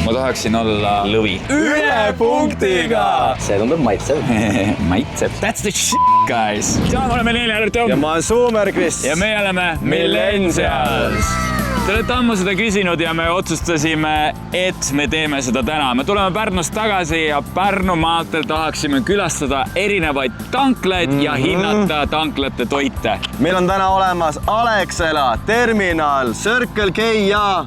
ma tahaksin olla lõvi. 1 punktiga! See tundub maitsev. Maitsev. That's the shit, guys. Ma oleme Neljärv Tom. Ja ma olen Suumer Krist. Ja me oleme Millennials. Te olete ammu seda küsinud ja me otsustasime, et me teeme seda täna. Me tuleme Pärnust tagasi ja Pärnumaantel tahaksime külastada erinevaid tanklaid ja hinnata tanklate toite. Meil on täna olemas Alexela, Terminal, Circle K ja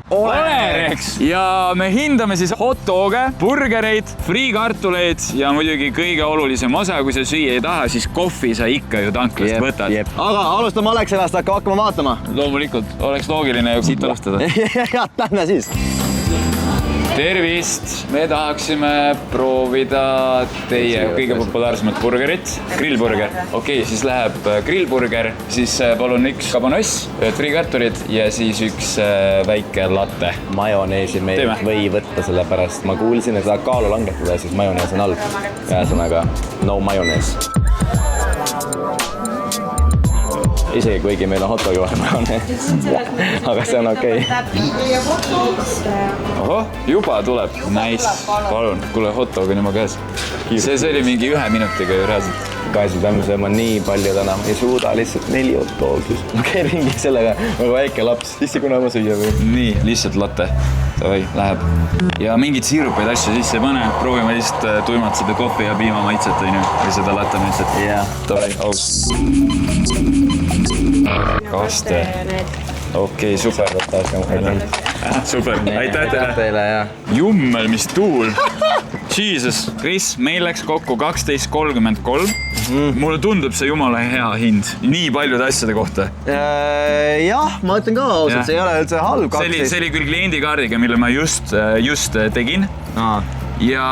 Olerex. Ja me hindame siis hot doge, burgereid, friikartuleid ja muidugi kõige olulisem osa, kui sa süüa ei taha, siis kohvi sa ikka ju tanklast võtad. Aga alustame Alexelast, hakkame vaatama. Loomulikult, oleks loogiline ju siit alustada. Ja, lähme siis. Tervist! Me tahaksime proovida teie kõige populaarsemat burgerit, grillburger. Okei, siis läheb grillburger, siis palun 1 kabanoss, friikartulid ja siis 1 väike latte. Majoneesi me ei või võtta selle pärast. Ma kuulsin, et saab kaalu langetada, siis majonees on all. Ühesõnaga, no majonees. Isegi kuigi meil on hotdogi vahe majonees. Aga see on okei. Ohoh, juba tuleb. Nice. Palun, kuule hotdog on juba käes. See oli mingi 1 minutiga ju reaalselt. Guys, me peame sööma nii palju täna. Ei suuda lihtsalt 4 hotdogi. Ma käin ringi sellega nagu väike laps. Issi kuna ma süüa või? Nii, lihtsalt latte. Oi, läheb. Ja mingid siirupeid asju sisse ei pane. Proovime lihtsalt tuimad seda kohvi ja piima maitset või seda latte maitset. Tore, aus. Kaste. Okei, super. Super, aitäh teile. Jummel, mis tuul. Jesus, Kris, meil läks kokku 12.33. Mulle tundub see jumala hea hind. Nii paljude asjade kohta. Jah, ma ütlen ka ausalt, see ei ole üldse halb. See oli küll kliendikaardiga, mille ma just tegin. Ja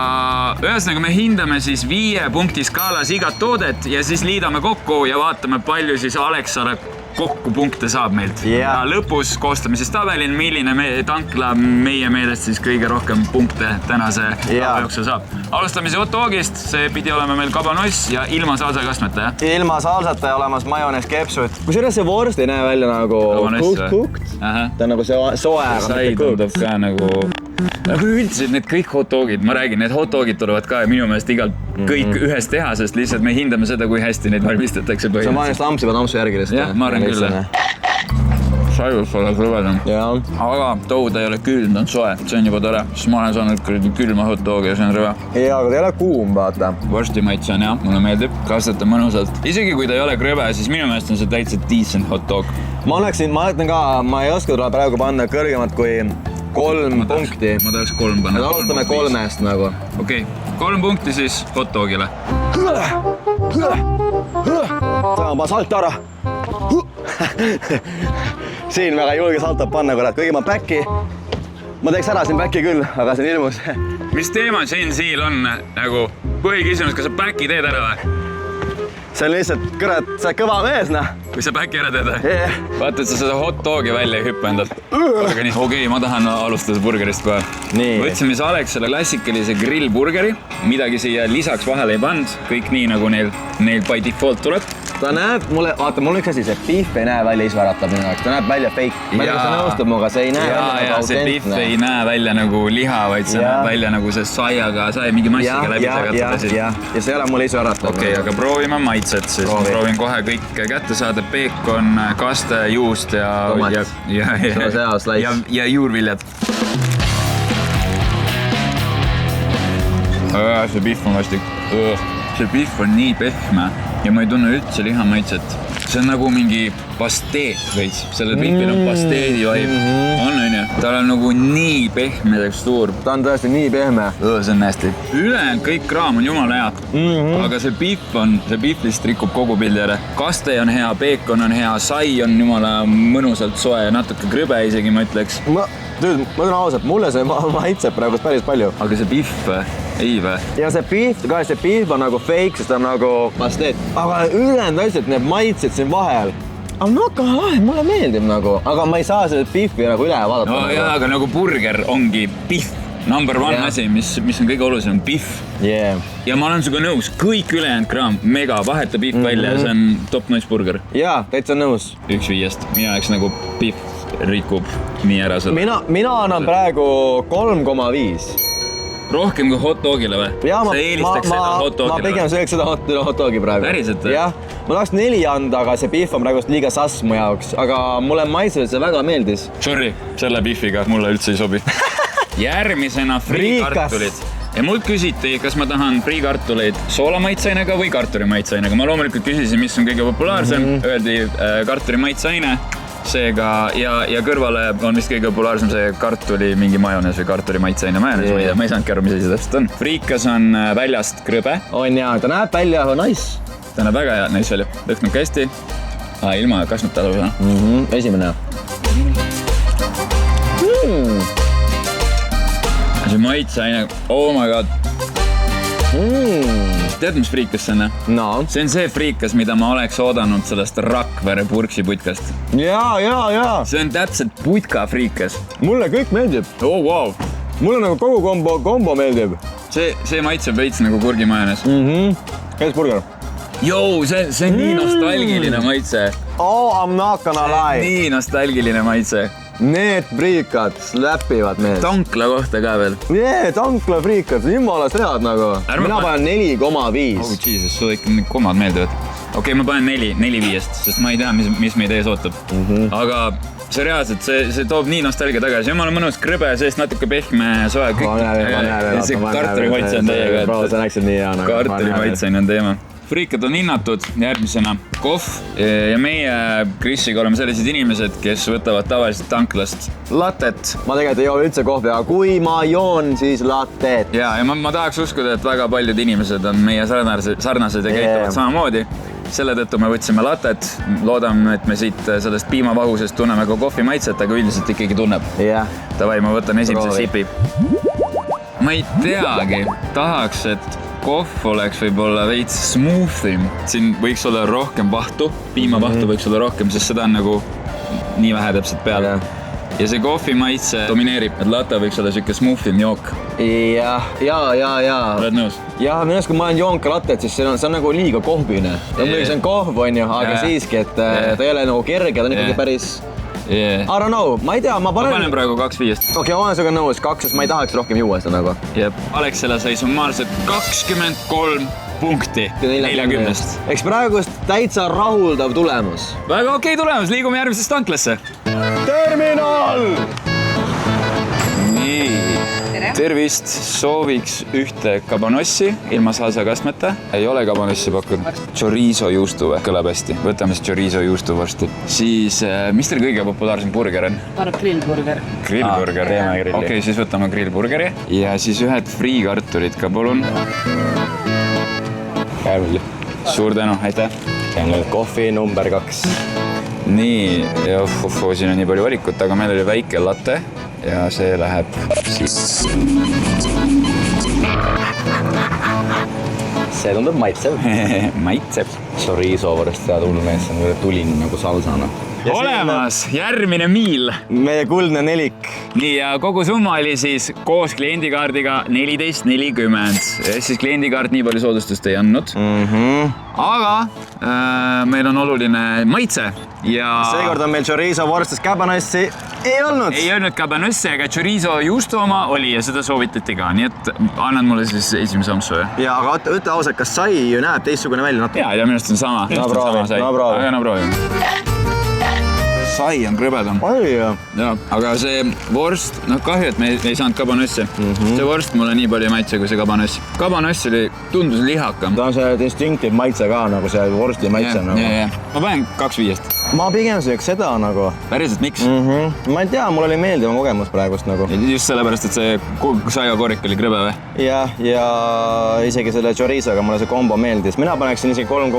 ühesõnaga me hindame siis 5 punkti skaalas igat toodet ja siis liidame kokku ja vaatame, palju siis Alexala kokku punkte saab meilt. Ja lõpus koostame siis tabelin, milline tankla meie meelest siis kõige rohkem punkte tänase päeva jooksul saab. Alustame siis hot dogist, see pidi olema meil kabanoss ja ilma salsakastmeta, jah? Ilma salsata ja olemas majonees kepsut. Kusjuures see vorst ei näe välja nagu cooked. Ta on nagu soe, aga mitte cooked. Ka nagu üldiselt need kõik hot dogid, ma räägin, need hot dogid tulevad ka ja minu meelest kõik ühest tehasest, lihtsalt me hindame seda, kui hästi neid valmistatakse põhimõtteliselt. See on majonees lampsi pead ampsu järgi lihtsalt. Jah, ma arvan küll. Sajus oleks rõvedam. Aga toud ei ole külm, ta on soe. See on juba tore, sest ma olen saanud külma hot dogi ja see on rõve. Aga ta ei ole kuum, vaata. Vorsti maitse on jah, mulle meeldib. Kastata mõnusalt. Isegi kui ta ei ole krõve, siis minu meelest on see täitsa decent hot dog. Ma ütlen ka, ma ei oska tulla praegu panna kõrgemat kui 3 punkti. Ma tahaks 3 panna. Alustame 3-st nagu. Okei, 3 punkti siis hot dogile. Ma salta ära. Siin väga julge saltab panna, kurat. Kõige ma päkki. Ma teeks ära siin päkki küll, aga see on ilmus. Mis teema siin siil on nagu põhiküsimus, kas sa päkki teed ära või? See on lihtsalt, kurat, sa oled kõva mees, noh. Kui sa päkki ära teed või? Vaata, et sa seda hot dogi välja ei hüppa endalt. Okei, ma tahan alustada burgerist kohe. Võtsime siis Alexala klassikalise grillburgeri. Midagi siia lisaks vahele ei pand. Kõik nii, nagu neil by default tuleb. Ta näeb mulle, vaata, mul on üks asi, see beef ei näe välja isväratav minu jaoks. Ta näeb välja fake. Ma ei tea, kas sa nõustub muga, see ei näe välja nagu autentne. See beef ei näe välja nagu liha, vaid see näeb välja nagu see saiaga, mingi massiga läbi segatada. Ja see ei ole mulle isväratav. Okei, aga proovime maitset siis. Ma proovin kohe kõik kätte saada. Peekon, kaste, juust ja juurviljad. See beef on vastik. See beef on nii pehme ja ma ei tunne üldse liha maitset. See on nagu mingi pasteet veits. Sellel beefil on pasteedi vaib. On. Tal on nagu nii pehme tekstuur. Ta on tõesti nii pehme. See on hästi. Ülejäänud kõik kraam on jumala hea. Aga see beef lihtsalt rikub kogu pildi ära. Kaste on hea, peekon on hea, sai on jumala mõnusalt soe ja natuke krõbe isegi, ma ütleks. Ma ütlen ausalt, mulle see maitseb praegu päris palju. Aga see beef ei või? Ja see beef on nagu fake, sest ta on nagu pasteet. Aga ülejäänud asjad, need maitsed siin vahel. Aga mulle meeldib nagu. Aga ma ei saa seda beefi nagu üle vaadata. No jaa, aga nagu burger ongi beef. Number 1 asi, mis on kõige olulisem, beef. Ja ma olen suga nõus, kõik ülejäänud kraam, mega, vaheta beef välja, see on top notch burger. Jaa, täitsa nõus. 1 5. Mina oleks nagu beef rikub nii ära selle. Mina annan praegu 3,5. Rohkem kui hot dogile või? Sa eelistaks seda hot dogile? Ma pigem sööks seda hot dogi praegu. Päriselt või? Jah, ma tahaks 4 anda, aga see beef on praegu liiga sass mu jaoks, aga mulle maitsevad see väga meeldis. Sorry, selle beefiga mulle üldse ei sobi. Järgmisena friikartulid. Ja mult küsiti, kas ma tahan friikartuleid soolamaitsainega või kartulimaitsainega. Ma loomulikult küsisin, mis on kõige populaarsem. Öeldi kartulimaitsaine. Seega ja kõrvale on vist kõige populaarsem see kartuli mingi majonees või kartuli maitseine majonees. Ma ei saanudki aru, mis asi täpselt on. Friikas on väljast krõbe. On ja, ta näeb välja nice. Ta näeb väga hea, nice välja. Lõhnub ka hästi. Ilma kasnud talu. Esimene. See maitseaine, oh my god. Tead, mis friikas see on? No. See on see friikas, mida ma oleks oodanud sellest Rakvere purksiputkast. Jaa. See on täpselt putka friikas. Mulle kõik meeldib. Oh, wow. Mulle nagu kogu kombo meeldib. See maitseb veits nagu kurgimajonees. Käis burger? Joo, see on nii nostalgiline maitse. Oh, I'm not gonna lie. Nii nostalgiline maitse. Need friikad läpivad mees. Tankla kohta ka veel. Tankla friikad, jumalas head nagu. Mina panen 4,5. Oh Jesus, sulle ikka need kommad meeldivad. Okei, ma panen 4-5, sest ma ei tea, mis meid ees ootab. Aga see reaalselt, see toob nii nostalgia tagasi. Jumala mõnus krõbe, seest natuke pehme soe. See kartulimaitse on teiega. Bro, sa näeksid nii hea. Kartulimaitseine on teema. Friikad on hinnatud, järgmisena kohv ja meie Krisiga oleme sellised inimesed, kes võtavad tavaliselt tanklast latet. Ma tegelikult ei joo üldse kohvi, aga kui ma joon, siis latet. Ja ma tahaks uskuda, et väga paljud inimesed on meie sarnased ja käituvad samamoodi. Selle tõttu me võtsime latet. Loodame, et me siit sellest piimavahusest tunneme ka kohvi maitset, aga üldiselt ikkagi tunneb. Tavai, ma võtan esimese sipi. Ma ei teagi, tahaks, et kohv oleks võib-olla veits smoothim. Siin võiks olla rohkem vahtu, piimavahtu võiks olla rohkem, sest seda on nagu nii vähe täpselt peale. Ja see kohvi maitse domineerib, et latte võiks olla siuke smoothim jook. Oled nõus? Ja minu arust, kui ma olen joonud ka lattet, siis see on nagu liiga kohvine. See on kohv, on ju, aga siiski, et ta ei ole nagu kerge, ta on ikkagi päris... I don't know, ma ei tea, ma panen praegu 2-5. Okei, ma olen sinuga nõus 2, sest ma ei tahaks rohkem juua seda nagu. Alexela sai summaarselt 23 punkti 40-st. Eks praegust täitsa rahuldav tulemus. Väga okei tulemus, liigume järgmisest tanklasse. Terminal! Nii. Tervist, sooviks ühte kabanossi ilma salsakastmeta. Ei ole kabanossi pakkunud. Chorizo juustu või? Kõlab hästi. Võtame siis chorizo juustu varsti. Siis, mis teil kõige populaarsem burger on? Arv grillburger. Grillburger. Okei, siis võtame grillburgeri. Ja siis ühed friikarturid ka, palun. Käimel. Suur tänu, aitäh. Käimel kohvi number 2. Nii, ja siin on nii palju valikut, aga meil oli väike latte ja see läheb siis. See tundub maitsev. Maitsev. Chorizo võrrest tead ulmees, see on tulin nagu salsana. Olemas, järgmine miil. Meie kuldne nelik. Nii, ja kogu summa oli siis koos kliendikaardiga 14.40. Siis kliendikaart nii palju soodustust ei andnud. Aga meil on oluline maitse. Ja seekord on meil chorizo vorstes cabanossi ei olnud. Ei olnud cabanossi, aga chorizo juustu oma oli ja seda soovitati ka. Nii et annad mulle siis esimese ampsu. Ja, aga ütle ausalt, kas sai ju näeb teistsugune välja natuke? Ja minust on sama. No proovi. Sai on krõbedam. Aga see vorst, kahju, et me ei saanud kabanossi. See vorst mulle nii palju ei maitse kui see kabanoss. Kabanoss tundus lihakam. Ta on see distinctive maitse ka, nagu see vorsti maitse. Ma panen 2-5. Ma pigem sööks seda nagu. Päriselt, miks? Ma ei tea, mul oli meeldiv kogemus praegust nagu. Just sellepärast, et see saiakorik oli krõbe või? Ja isegi selle chorizoga mulle see kombo meeldis. Mina paneksin isegi 3,5.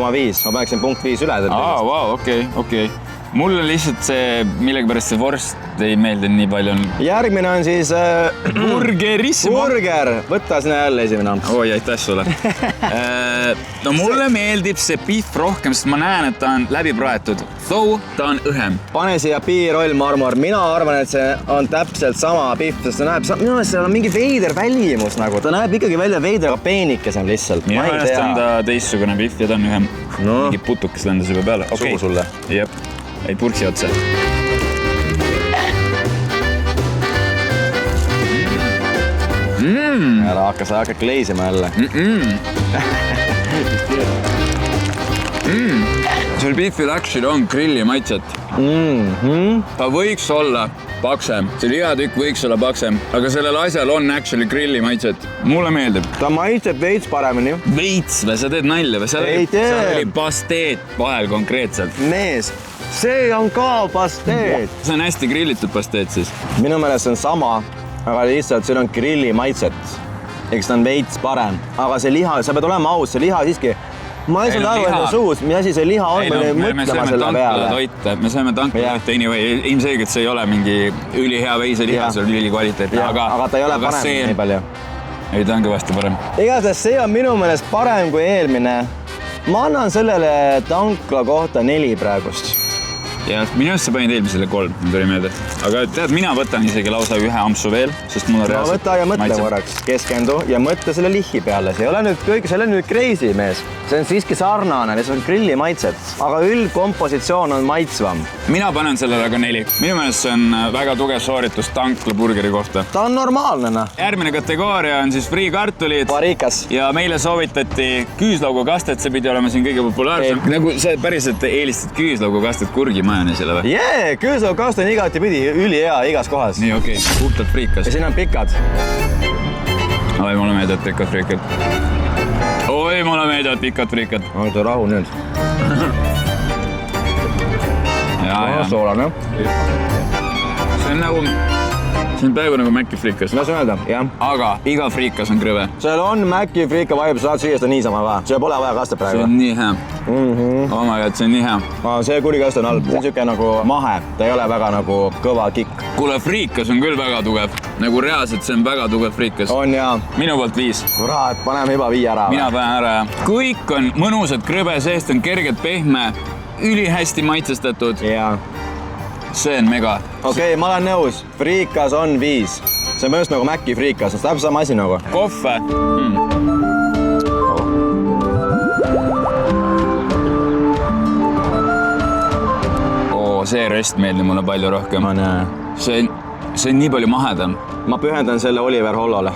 Ma paneksin punkt 5 üle. Vau, okei. Mulle lihtsalt see, millegipärast see vorst ei meeldinud nii palju. Järgmine on siis burgerissimo. Burger. Võtta sinna jälle esimene amps. Oi, aitäh sulle. No mulle meeldib see beef rohkem, sest ma näen, et ta on läbi praetud. Though ta on õhem. Pane siia piirroll marmor. Mina arvan, et see on täpselt sama beef, sest ta näeb, minu meelest seal on mingi veider välimus nagu. Ta näeb ikkagi välja veider, aga peenikes on lihtsalt. Minu meelest on ta teistsugune beef ja ta on õhem. Mingi putukes lendas juba peale. Suhu sulle. Jep. Ei purksi otsa. ära hakka kleisima jälle. Sul beefil actually on grilli maitset. Ta võiks olla paksem, see lihatükk võiks olla paksem, aga sellel asjal on actually grilli maitset. Mulle meeldib. Ta maitseb veits paremini. Veits või sa teed nalja või? Seal oli pasteet vahel konkreetselt. Mees, see on ka pasteet. See on hästi grillitud pasteet siis. Minu meelest see on sama, aga lihtsalt siin on grilli maitset. Eks ta on veits parem. Aga see liha, sa pead olema aus, see liha siiski. Ma ei saanud aru enda suus, mis asi see liha on, mõtlema selle peale. Me sööme tanklatoite anyway. Ilmselgelt see ei ole mingi ülihea veiseliha, see on ülikvaliteetne. Aga ta ei ole parem nii palju. Ei, ta on kõvasti parem. Igatahes see on minu meelest parem kui eelmine. Ma annan sellele tankla kohta 4 praegust. Ja minu eest sa panid eelmisele 3, tuli meelde. Aga tead, mina võtan isegi lausa 1 ampsu veel, sest mul on reaalselt võta ja mõtle korraks, keskendu ja mõtle selle lihi peale. See ei ole nüüd kõik, see on nüüd crazy, mees. See on siiski sarnane, see on grilli maitset, aga üldkompositsioon on maitsvam. Mina panen sellele aga 4. Minu meelest see on väga tugev sooritus tankla burgeri kohta. Ta on normaalne. Järgmine kategooria on siis friikartulid. Parikas. Ja meile soovitati küüslaugukastet, see pidi olema siin kõige populaarsem. Nagu sa päriselt eelistad küüslaugukastet kurgi majoneesile või? Jee, küüslaugukast on igati pidi ülihea igas kohas. Nii, okei. Puhtalt friikas. Ja siin on pikad. Oi, mulle meeldivad pikad friikad. Oi, mulle meeldivad pikad friikad. Oota, rahu nüüd. Ja. Soolane. See on nagu... See on peaaegu nagu Mäkki friikas. Las öelda, jah. Aga iga friikas on krõve. Seal on Mäkki friika vibe, saad süüa seda niisama ka. See pole vaja kastet praegu. See on nii hea. Oh my god, see on nii hea. See kurikast on halb. See on siuke nagu mahe. Ta ei ole väga nagu kõva kikk. Kuule, friikas on küll väga tugev. Nagu reaalselt see on väga tugev friikas. On jaa. Minu poolt 5. Kurat, paneme juba 5 ära. Mina panen ära. Kõik on mõnusad krõbe seest, on kerged pehme, ülihästi maitsestatud. Jaa. See on mega. Okei, ma olen nõus. Friikas on 5. See on mõnust nagu Mäkki friikas. See on täpselt sama asi nagu. Kohve. See röst meeldib mulle palju rohkem. See on nii palju mahedam. Ma pühendan selle Oliver Hollole.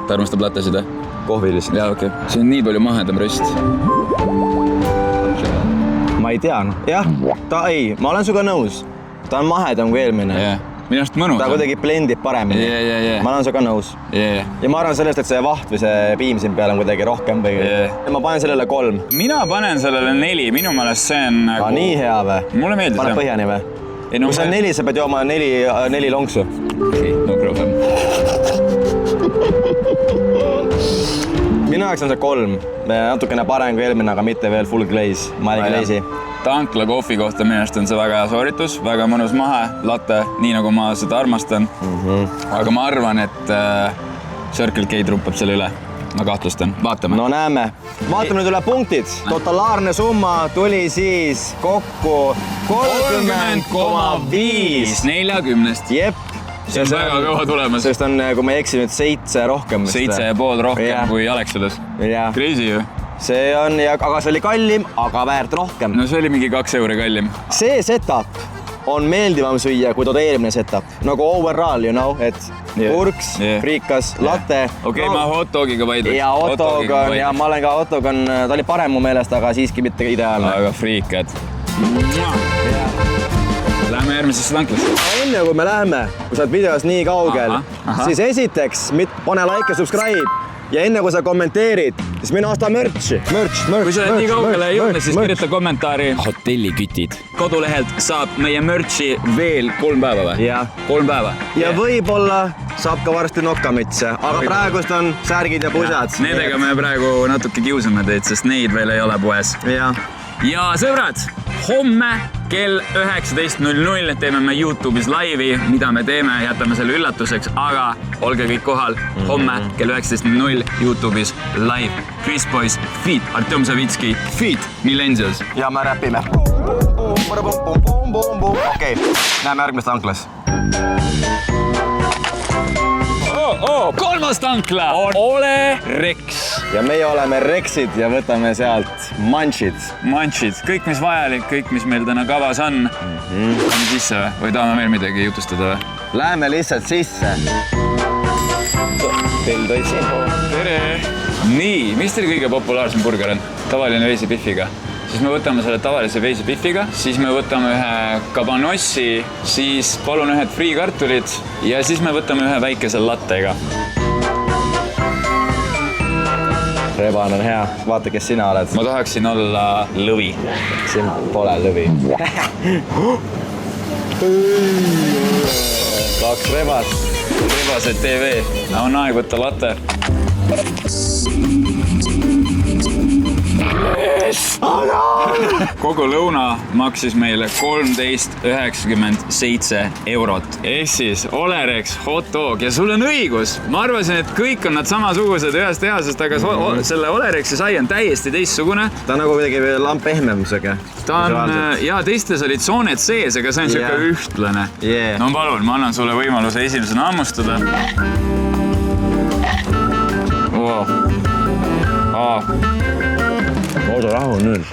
Ta armastab lattesid, või? Kohvi lihtsalt. Jaa, okei. See on nii palju mahedam röst. Ma ei tea. Jah, ma olen suga nõus. Ta on mahedam kui eelmine. Minu arust mõnus. Ta kuidagi blendib paremini. Ma olen suga nõus. Ja ma arvan sellest, et see vaht või see piim siin peal on kuidagi rohkem. Ma panen sellele 3. Mina panen sellele 4. Minu meelest see on nagu... Nii hea või? Mulle meeldis. Pane põhjani või? Kui see on 4, sa pead jooma 4 lonksu. Okei, no proovime. Minu jaoks on see 3. Natukene parem kui eelmine, aga mitte veel full glaze. Ma ei glaze'i. Tankla kohvi kohta minu arust on see väga hea sooritus, väga mõnus mahe, latte, nii nagu ma seda armastan. Aga ma arvan, et Circle K truppab selle üle. Ma kahtlustan. Vaatame. No näeme. Vaatame nüüd üle punktid. Totalaarne summa tuli siis kokku 30,5 40-st. Jep. See on väga kõva tulemas. Sest on, kui ma ei eksi nüüd 7 rohkem. 7,5 rohkem kui Alexeles. Crazy ju. See on, aga see oli kallim, aga väärt rohkem. No see oli mingi 2 euri kallim. See setup on meeldivam süüa kui tood eelmine setup. Nagu overall, you know, et purks, friikas, latte. Okei, ma hot dogiga vaidleks. Ja hot dog on, ja ma olen ka hot dog on, ta oli parem mu meelest, aga siiski mitte ideaalne. Aga friikad. Läheme järgmisesse tanklasse. Enne kui me läheme, kui sa oled videos nii kaugel, siis esiteks pane like ja subscribe. Ja enne kui sa kommenteerid, siis mine osta mürtsi. Kui sa oled nii kaugele jõudnud, siis kirjuta kommentaari hotellikütid. Kodulehelt saab meie mürtsi veel 3 päeva või? 3 päeva. Ja võib-olla saab ka varsti nokkamütse, aga praegust on särgid ja pusad. Nendega me praegu natuke kiusame teid, sest neid veel ei ole poes. Ja sõbrad, homme kell 19.00 teeme me YouTube'is laivi, mida me teeme, jätame selle üllatuseks, aga olge kõik kohal homme kell 19.00 YouTube'is live. Chris Boys, feat. Artem Savitski, feat. Millennials. Ja me räpime. Okei, näeme järgmist tanklas. Kolmas tankla on Ole Rex. Ja meie oleme Rexid ja võtame sealt manchid. Manchid, kõik mis vajalik, kõik mis meil täna kavas on. Lähme sisse või tahame veel midagi jutustada või? Läheme lihtsalt sisse. Teil toid siin. Nii, mis teil kõige populaarsem burger on? Tavaline veisipihviga. Siis me võtame selle tavalise veisipihviga, siis me võtame ühe kabanossi, siis palun ühed friikartulid ja siis me võtame ühe väikese lattega. Rebane on hea. Vaata, kes sina oled. Ma tahaksin olla lõvi. Siin pole lõvi. 2 rebast. Rebased TV. On aeg võtta latte. Kogu lõuna maksis meile 13,97 €. Ehk siis Olerex hot dog ja sul on õigus. Ma arvasin, et kõik on nad samasugused ühest tehasest, aga selle Olerexi sai on täiesti teistsugune. Ta on nagu midagi lamp pehmem sõge. Ta on, ja teistes olid sooned sees, aga see on siuke ühtlane. No palun, ma annan sulle võimaluse esimesena hammustada. Ooda rahu nüüd.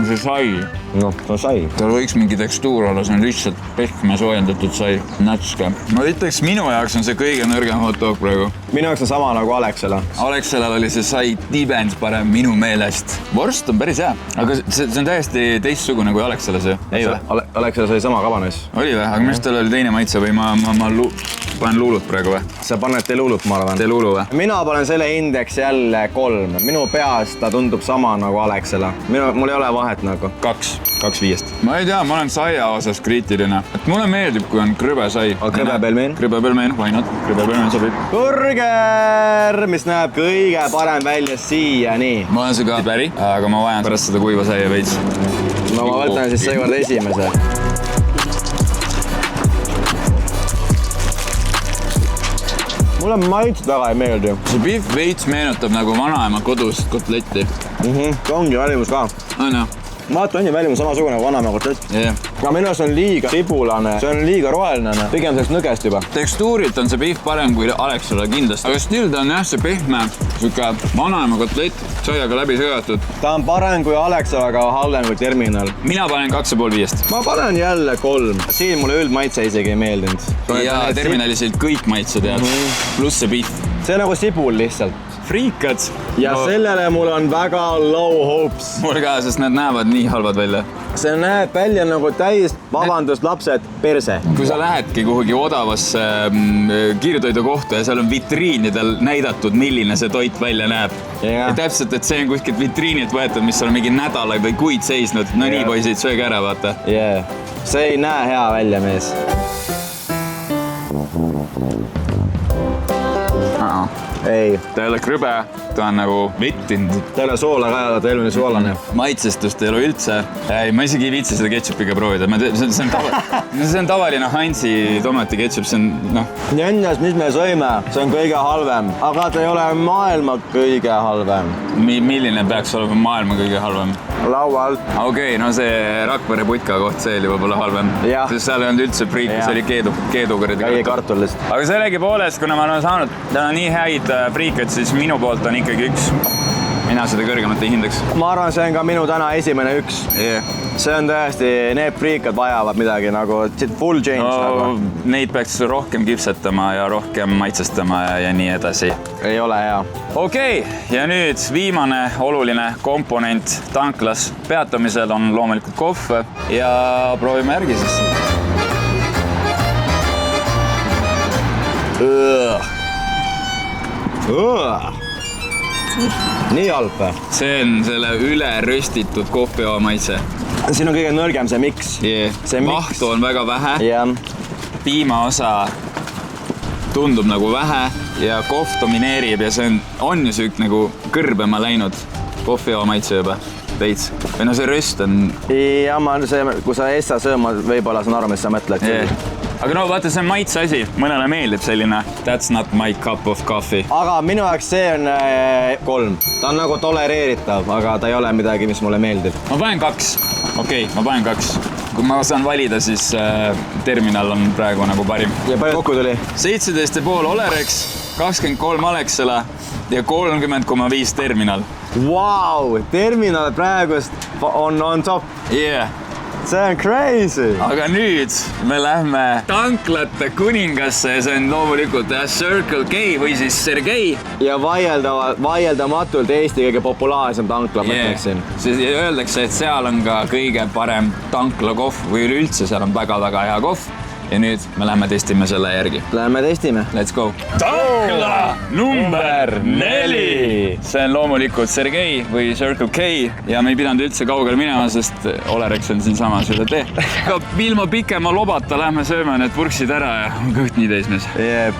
See sai. Noh, ta sai. Tal võiks mingi tekstuur olla, see on lihtsalt pehme soojendatud sai, nätske. Ma ütleks, minu jaoks on see kõige nõrgem hot dog praegu. Minu jaoks on sama nagu Alexela. Alexelal oli see sai tibend parem minu meelest. Vorst on päris hea, aga see on täiesti teistsugune kui Alexela see. Ei või? Alexela sai sama kabanoss. Oli või? Aga mis tal oli teine maitse või ma panen luulut praegu või? Sa paned teluulut, ma arvan. Teluulu või? Mina panen selle indeks jälle 3. Minu peas ta tundub sama nagu Alexela. Mul ei ole vahet nagu. 2,5. Ma ei tea, ma olen saia osas kriitiline. Et mulle meeldib, kui on krõbe sai. Krõbepelmeen? Krõbepelmeen, why not? Krõbepelmeen sobib. Burger, mis näeb kõige parem välja siiani. Ma olen see ka päri, aga ma vajan pärast seda kuiva saia veits. No ma võtan siis seekord esimese. Mulle maitse taga ei meeldi. See beef veits meenutab nagu vanaema kodust kotletti. See ongi välimus ka. On jah? Vaata, on ju välimus samasugune nagu vanaema kotlett. Aga minu arust on liiga sibulane, see on liiga roheline. Pigem selleks nõgest juba. Tekstuurilt on see beef parem kui Alexela kindlasti. Aga still ta on jah see pehme, siuke vanaema kotlett, saiaga läbi söödatud. Ta on parem kui Alexela, aga halvem kui Terminal. Mina panen 2,5. Ma panen jälle 3. Siin mulle üldmaitse isegi ei meeldinud. Ja Terminalis olid kõik maitsed head, pluss see beef. See on nagu sibul lihtsalt. Friikad. Ja sellele mul on väga low hopes. Mul ka, sest need näevad nii halvad välja. See näeb välja nagu täis, vabandust, lapsed, perse. Kui sa lähedki kuhugi odavasse kiirtoidu kohta ja seal on vitriinidel näidatud, milline see toit välja näeb. Ja täpselt, et see on kuskilt vitriinilt võetud, mis on mingi nädalaid või kuid seisnud. No nii poisid, sööge ära, vaata. See ei näe hea välja, mees. Ei. Ta ei ole krõbe, ta on nagu vettinud. Ta ei ole soola ka, ta ei ole soolane. Maitsestust ei ole üldse. Ei, ma isegi ei viitsi seda ketšupiga proovida. See on tavaline Hansi tomati ketšup, see on noh. Jännas, mis me sõime, see on kõige halvem. Aga ta ei ole maailma kõige halvem. Milline peaks olema maailma kõige halvem? Laualt. Okei, no see Rakvere putka koht, see oli võib-olla halvem. Sest seal ei olnud üldse priik, see oli keedukaridi kartulist. Aga sellegi poolest, kuna ma olen saanud täna nii häid friikad, siis minu poolt on ikkagi 1. Mina seda kõrgemat ei hindaks. Ma arvan, see on ka minu täna esimene 1. See on tõesti, need friikad vajavad midagi nagu full change. No, neid peaks rohkem kipsetama ja rohkem maitsestama ja nii edasi. Ei ole hea. Okei, ja nüüd viimane oluline komponent tanklas peatamisel on loomulikult kohv ja proovime järgi siis. Nii halb. See on selle üle röstitud kohvijao maitse. Siin on kõige nõrgem see miks. Mahtu on väga vähe. Piimaosa tundub nagu vähe ja kohv domineerib ja see on ju süük nagu kõrbema läinud kohvijao maitse juba. Veits. Või no see röst on... Ja kui sa Essa sööma, võib-olla saan aru, mis sa mõtled. Aga no vaata, see on maitse asi. Mõnele meeldib selline that's not my cup of coffee. Aga minu jaoks see on 3. Ta on nagu tolereeritav, aga ta ei ole midagi, mis mulle meeldib. Ma panen 2. Okei, ma panen 2. Kui ma saan valida, siis Terminal on praegu nagu parim. Ja palju kokku tuli? 17,5 Olerex, 23 Alexela ja 30,5 Terminal. Vau, Terminal praegust on top. see on crazy. Aga nüüd me lähme tanklate kuningasse ja see on loomulikult Circle K või siis Sergei. Ja vaieldamatult Eesti kõige populaarsem tankla, ma ütleksin. Öeldakse, et seal on ka kõige parem tanklakohv või üleüldse seal on väga-väga hea kohv. Ja nüüd me lähme testime selle järgi. Lähme testime. Let's go. Tankla number 4. See on loomulikult Sergei või Circle K ja me ei pidanud üldse kaugele minema, sest Olereks on siin samas üle tee. Ka ilma pikema lobata lähme sööme need purksid ära ja on kõht nii teismes.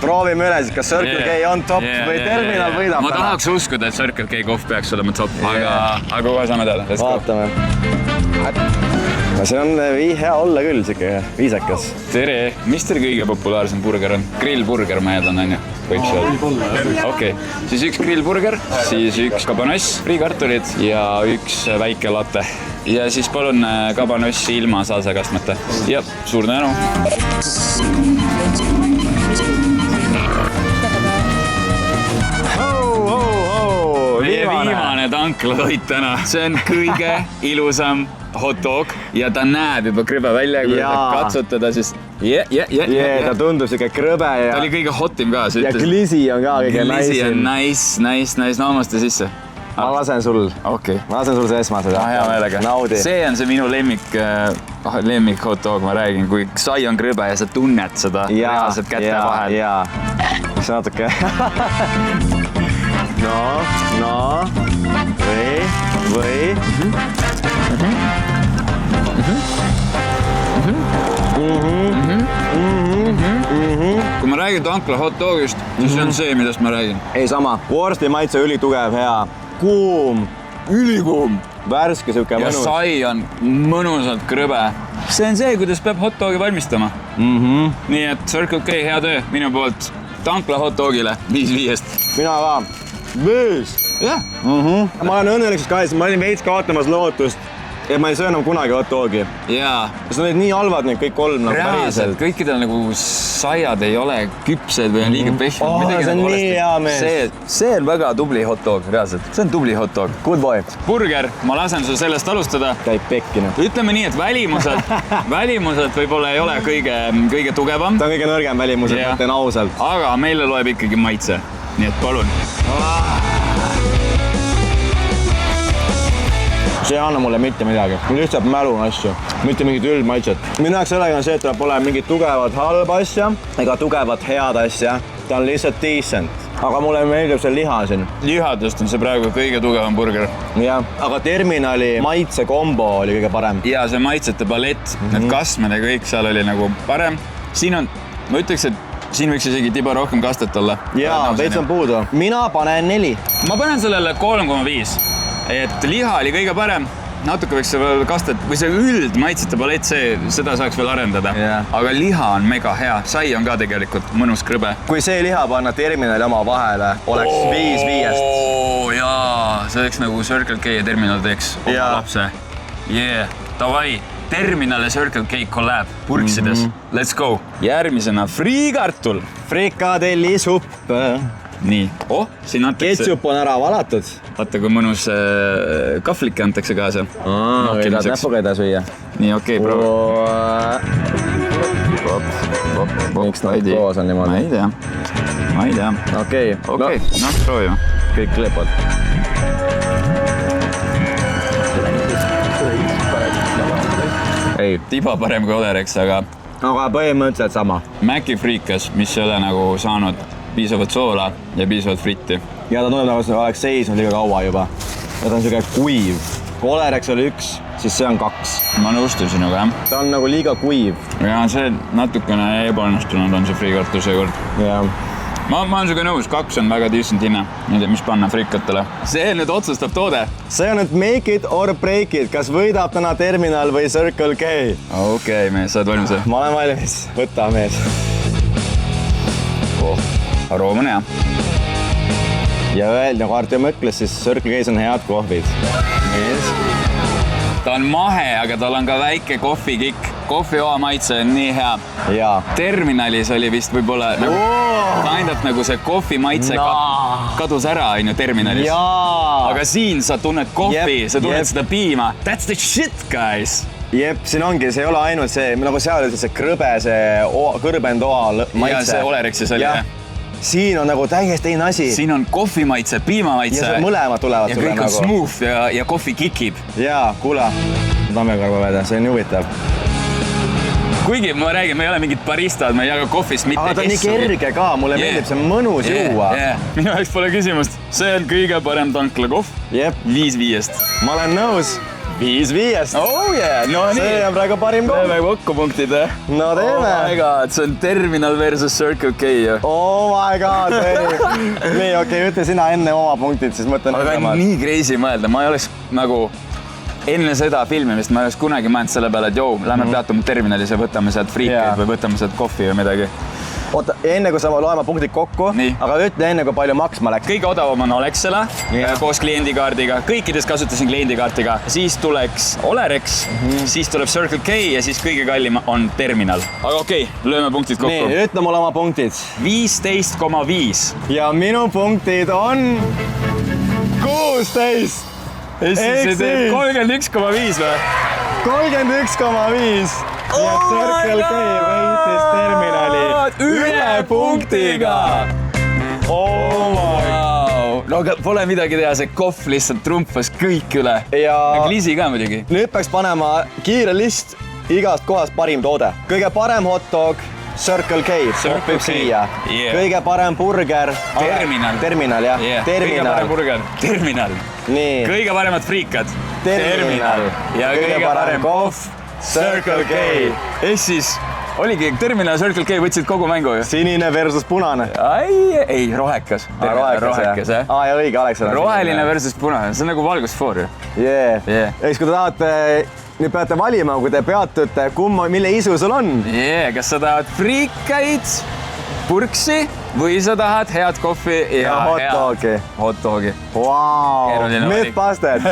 Proovime üle siis, kas Circle K on top või terminal võidab. Ma tahaks uskuda, et Circle K kohv peaks olema top, aga kohe saame teada. Vaatame. See on hea olla küll, siuke viisakas. Tere, mis teil kõige populaarsem burger on? Grillburger ma jädan, on ju? Võib olla. Okei, siis üks grillburger, siis üks kabanoss, friikartulid ja üks väike latte. Ja siis palun kabanoss ilma salsakastmata. Ja, suur tänu. Viimane tanklatoit täna. See on kõige ilusam hot dog ja ta näeb juba krõbe välja, kui ta katsutada, siis ta tundub siuke krõbe ja... Ta oli kõige hotim ka, ja glisi on ka kõige naisim. Nice, naamaste sisse. Ma lasen sul. Okei. Ma lasen sul see esmaseda. Hea meelega. Naudi. See on see minu lemmik hot dog, ma räägin, kui sai on krõbe ja sa tunned seda reaalselt kätte vahel. See natuke... No, või. Kui ma räägin tankla hot dogist, siis see on see, millest ma räägin. Ei sama. Vorsti maitse ülitugev, hea. Kuum. Ülikuum. Värske siuke mõnus. Ja sai on mõnusalt krõbe. See on see, kuidas peab hot dogi valmistama. Nii et Circle K, hea töö minu poolt tankla hot dogile 5-5. Mina ka. 5. Jah. Ma olen õnneliks kahest, ma olin veits kaotamas lootust, et ma ei söö enam kunagi hot dogi. Jaa. Sest nad olid nii halvad nüüd kõik kolm päriselt. Kõikidel nagu saiad ei ole küpsed või on liiga pehmed. See on nii hea mees. See on väga tubli hot dog, reaalselt. See on tubli hot dog. Good boy. Burger, ma lasen sul sellest alustada. Käib pekkina. Ütleme nii, et välimuselt võib-olla ei ole kõige tugevam. Ta on kõige nõrgem välimuselt, mõtlen ausalt. Aga meile loeb ikkagi maitse. Nii et palun. See ei anna mulle mitte midagi. Mul lihtsalt mälun asju. Mitte mingit üldmaitset. Minu jaoks sellega on see, et ta pole mingit tugevat halba asja ega tugevat head asja. Ta on lihtsalt decent. Aga mulle meeldib see liha siin. Lihadest on see praegu kõige tugevam burger. Jah, aga terminali maitse kombo oli kõige parem. Ja see maitsete palett, need kasmed ja kõik seal oli nagu parem. Siin on, ma ütleks, et siin võiks isegi tiba rohkem kastet olla. Jaa, veits on puudu. Mina panen 4. Ma panen sellele 3,5. Et liha oli kõige parem. Natuke võiks see veel kastet, või see üldmaitsete palett, seda saaks veel arendada. Aga liha on mega hea. Sai on ka tegelikult mõnus krõbe. Kui see liha panna terminali oma vahele, oleks 5-5. Jaa, see oleks nagu Circle K ja terminal teeks oma lapse. Davai. Terminal ja Circle K collab purksides. Let's go. Järgmisena friikartul. Frikadellisupp. Nii. Siin antakse... Ketsup on ära valatud. Vaata, kui mõnus kahvlike antakse kaasa. Võidad näpuga edasi süüa. Nii, okei, proov. Miks nad koos on niimoodi? Ma ei tea. Okei. Proovime. Kõik klepad. Ei. Tiba parem kui Olereks, aga põhimõtteliselt sama. Maci friikas, mis ei ole nagu saanud piisavalt soola ja piisavalt fritti. Ja ta tundub nagu oleks seisnud liiga kaua juba. Ja ta on siuke kuiv. Kui Olereks oli 1, siis see on 2. Ma nõustun sinuga, jah. Ta on nagu liiga kuiv. Ja see natukene ebaõnnestunud on see friikartul seekord. Jah. Ma olen sinuga nõus, 2 on väga decent hinne, mis panna frikatele. See nüüd otsustab toode. See on nüüd make it or break it, kas võidab täna terminal või Circle K. Okei, mees, sa oled valmis? Ma olen valmis, võta mees. Aroom on hea. Ja nagu Artem ütles, siis Circle K's on head kohvid. Ta on mahe, aga tal on ka väike kohvikikk. Kohvi oma maitse on nii hea. Jaa. Terminalis oli vist võib-olla nagu see kohvi maitse kadus ära terminalis. Jaa. Aga siin sa tunned kohvi, sa tunned seda piima. That's the shit, guys! Jep, siin ongi, see ei ole ainult see, nagu seal oli see krõbe, see kõrbendoa maitse. Ja see Olerexis oli, jah. Siin on nagu täiesti teine asi. Siin on kohvimaitse, piimamaitse. Ja see mõlemad tulevad ja kõik on nagu smooth ja kohvi kikib. Jaa, kuule. Tammekarvaveda, see on huvitav. Kuigi ma räägin, me ei ole mingid baristad, me ei jaga kohvist mitte aga ta on nii kerge ka, mulle meeldib, see on mõnus juua. Minu jaoks pole küsimust. See on kõige parem tanklakohv. 5-5. Ma olen nõus. 5-5. Oh yeah, no nii. See on praegu parim kohv. Teeme kokku punktid. No teeme. Oh my god, see on Terminal versus Circle K. Oh my god. Nii, okei, ütle sina enne oma punktid, siis mõtlen. Aga nii crazy mõelda, ma ei oleks nagu enne seda filmimist ma ei oleks kunagi mõelnud selle peale, et joo, lähme peatume terminalis ja võtame sealt friikeid või võtame sealt kohvi või midagi. Oota, enne kui sa loeme punktid kokku, aga ütle enne, kui palju maksma läks. Kõige odavam on Alexela koos kliendikaardiga. Kõikides kasutasin kliendikaardiga. Siis tuleks Olerex, siis tuleb Circle K ja siis kõige kallim on Terminal. Aga okei, lööme punktid kokku. Nii, ütle mulle oma punktid. 15,5. Ja minu punktid on 16. See teeb 31,5 või? 31,5. Ja Circle K võitis Terminali ühe punktiga. Oh my. No aga pole midagi teha, see kohv lihtsalt trumpas kõik üle. Ja Glisi ka muidugi. Nüüd peaks panema kiire list igast kohast parim toode. Kõige parem hotdog Circle K, siia. Kõige parem burger Terminal, jah. Kõige parem burger Terminal. Kõige paremad friikad Terminal. Ja kõige parem kohv Circle K. Siis oligi Terminal ja Circle K võtsid kogu mängu. Sinine versus punane. Ei, rohekas. Rohekas, jah. Ja õige, Alexela. Roheline versus punane, see on nagu valgusfoor. Eks kui te tahate, nüüd peate valima, kui te peatute, mille isu sul on. Kas sa tahad friikaid, purksi või sa tahad head kohvi ja hot-dogi. Vau, mythbusted.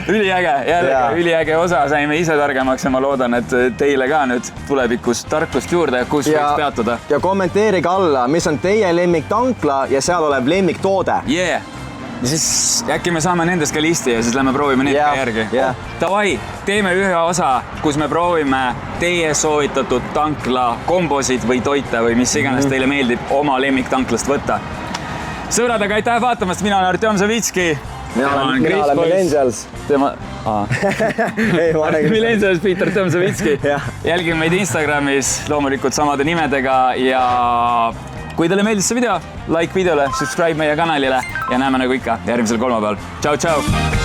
Üliäge, jällegi üliäge osa, saime ise targemaks ja ma loodan, et teile ka nüüd tulevikus tarkust juurde, kus võiks peatuda. Ja kommenteerige alla, mis on teie lemmiktankla ja seal olev lemmiktoode. Ja siis äkki me saame nendest ka listi ja siis lähme proovime neid ka järgi. Davai, teeme ühe osa, kus me proovime teie soovitatud tankla kombosid või toite või mis iganes teile meeldib oma lemmiktanklast võtta. Sõbrad, aga aitäh vaatamast, mina olen Artjom Savitski. Mina olen Millennials. Millennials, Peter Artjom Savitski. Jälgime meid Instagramis loomulikult samade nimedega ja kui teile meeldis see video, like videole, subscribe meie kanalile ja näeme nagu ikka järgmisel kolmapäeval. Tšau, tšau!